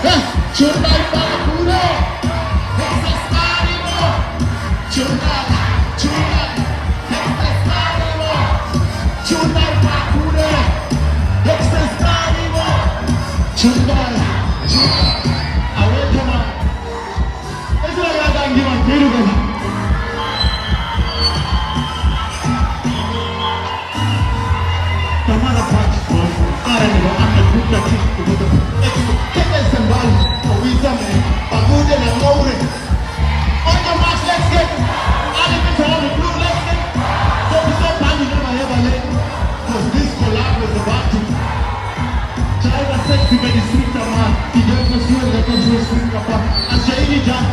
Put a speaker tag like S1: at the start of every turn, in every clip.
S1: Junai Bakure, Texas Marimo, Junai Texas Marimo, Junai Bakure, Texas Marimo, Junai. Away come on. That's why I got you on beautiful. Come on, punch, I don't know. I'm a good guy. Baguda na Ngore. On your march, let's get. All the people on the blue, let's get. So we stop banging never ever let. Because this collab was about to. China sexy by the street man. The young person that was with street papa. And Jaini Jan.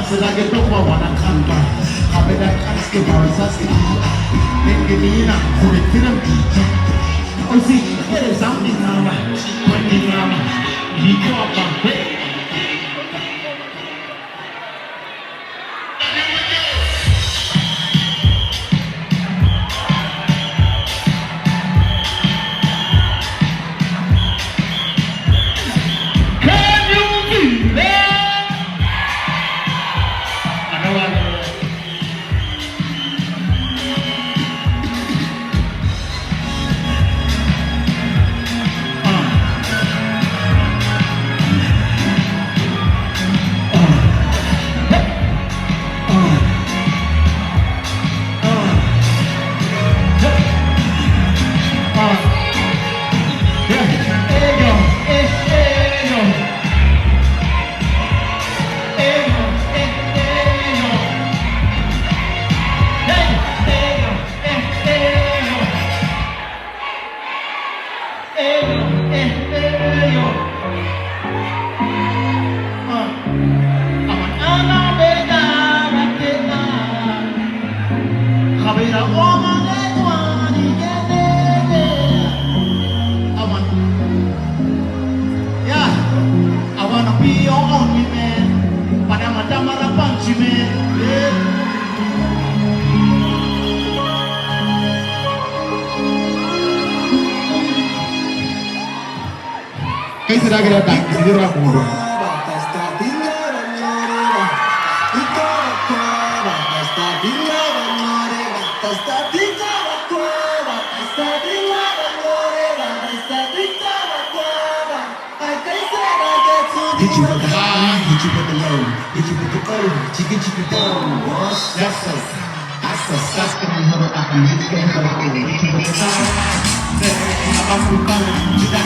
S1: Selagi tokwa wanakamba Kabeda kaske bawasasi Nengenina kure tiram kiki Osi kere zamni nama Kwani nama Hiko apa Será que era tan querido como hit you with the high, hit you with the low, hit you with the O, chicken dough. That's so, that's gonna be how I can hit you with the hit you with the high, I'm going to that.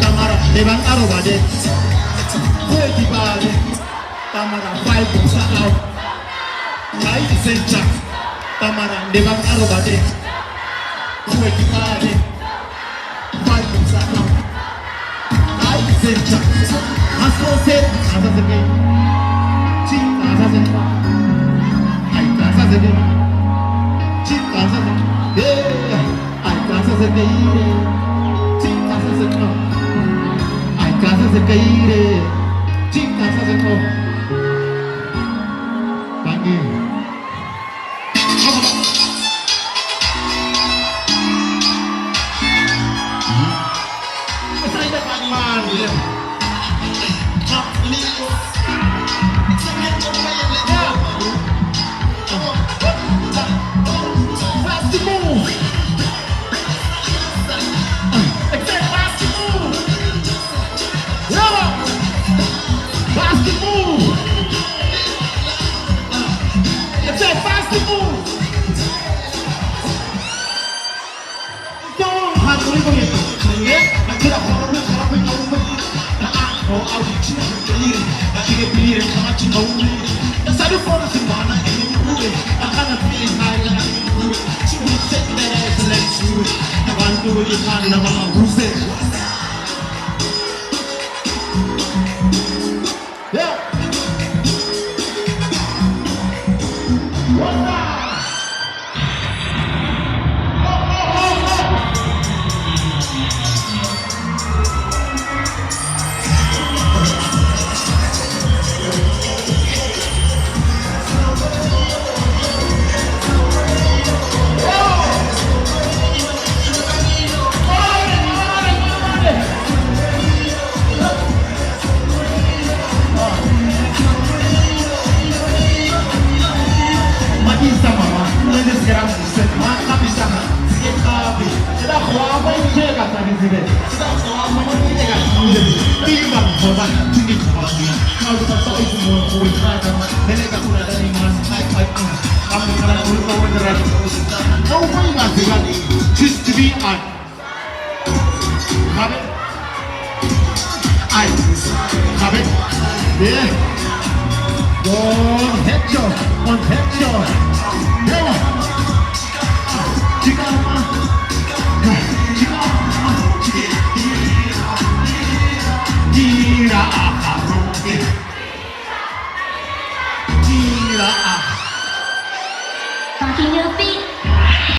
S1: Tamara devan arobade, kueti bade, Tamara five busa out, kai sencha, Tamara devan arobade, kueti bade, five busa out, kai sencha, aso se, asa sege, chi asa sege, ai asa sege, chi asa sege, ai asa sege. Ai casa se caire, chica se co. Pangi. Saya dapat mandi. Tak lihat. Saya coba yang lepas. Fast move. Yeah. 정말 튕긴 정말이야 하루가 써있으면 우리 하나만 내가 돌아다니면 하이파이브 남는 사람 우리 오늘들아 Nobody가 내가 choose to be I Have it? I Have it? 네 원했죠 원했죠